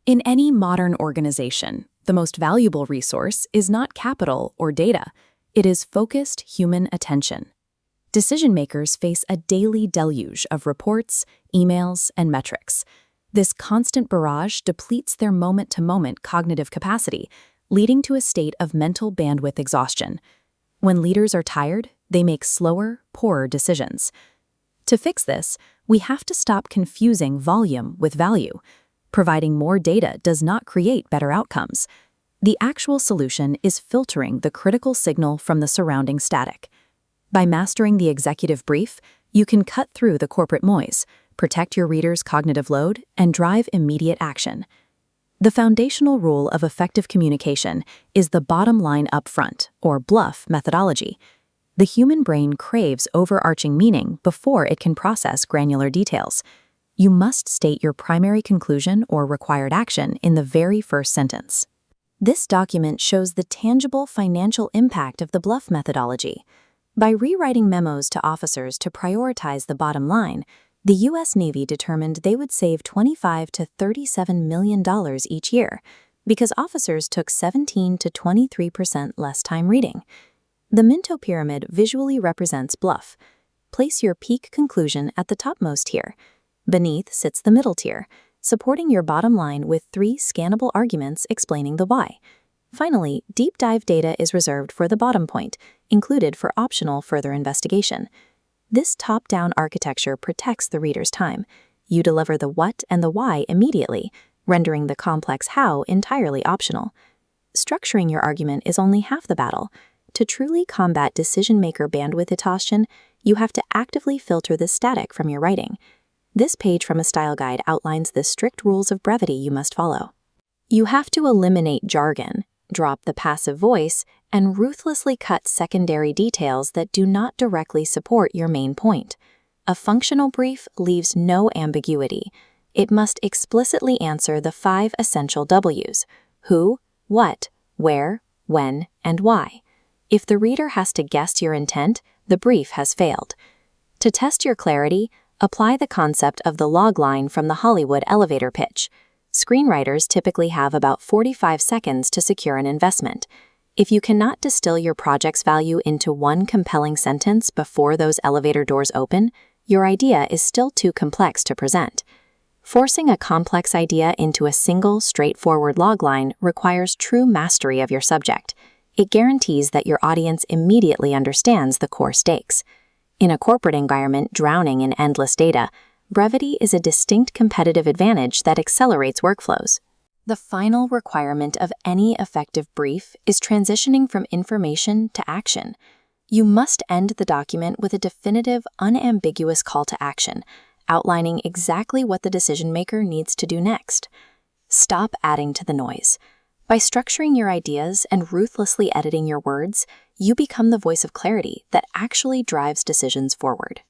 In any modern organization, the most valuable resource is not capital or data. It is focused human attention. Decision-makers face a daily deluge of reports, emails, and metrics. This constant barrage depletes their moment-to-moment cognitive capacity, leading to a state of mental bandwidth exhaustion. When leaders are tired, they make slower, poorer decisions. To fix this, we have to stop confusing volume with value. Providing more data does not create better outcomes. The actual solution is filtering the critical signal from the surrounding static. By mastering the executive brief, you can cut through the corporate noise, protect your readers' cognitive load, and drive immediate action. The foundational rule of effective communication is the bottom line up front, or BLUF methodology. The human brain craves overarching meaning before it can process granular details. You must state your primary conclusion or required action in the very first sentence. This document shows the tangible financial impact of the BLUF methodology. By rewriting memos to officers to prioritize the bottom line, the U.S. Navy determined they would save $25 to $37 million each year because officers took 17 to 23% less time reading. The Minto pyramid visually represents BLUF. Place your peak conclusion at the topmost tier. Beneath sits the middle tier, supporting your bottom line with 3 scannable arguments explaining the why. Finally, deep dive data is reserved for the bottom point, included for optional further investigation. This top-down architecture protects the reader's time. You deliver the what and the why immediately, rendering the complex how entirely optional. Structuring your argument is only half the battle. To truly combat decision-maker bandwidth exhaustion, you have to actively filter the static from your writing. This page from a style guide outlines the strict rules of brevity you must follow. You have to eliminate jargon, drop the passive voice, and ruthlessly cut secondary details that do not directly support your main point. A functional brief leaves no ambiguity. It must explicitly answer the 5 essential W's: who, what, where, when, and why. If the reader has to guess your intent, the brief has failed. To test your clarity, apply the concept of the log line from the Hollywood elevator pitch. Screenwriters typically have about 45 seconds to secure an investment. If you cannot distill your project's value into one compelling sentence before those elevator doors open, your idea is still too complex to present. Forcing a complex idea into a single, straightforward logline requires true mastery of your subject. It guarantees that your audience immediately understands the core stakes. In a corporate environment drowning in endless data, brevity is a distinct competitive advantage that accelerates workflows. The final requirement of any effective brief is transitioning from information to action. You must end the document with a definitive, unambiguous call to action, outlining exactly what the decision-maker needs to do next. Stop adding to the noise. By structuring your ideas and ruthlessly editing your words, you become the voice of clarity that actually drives decisions forward.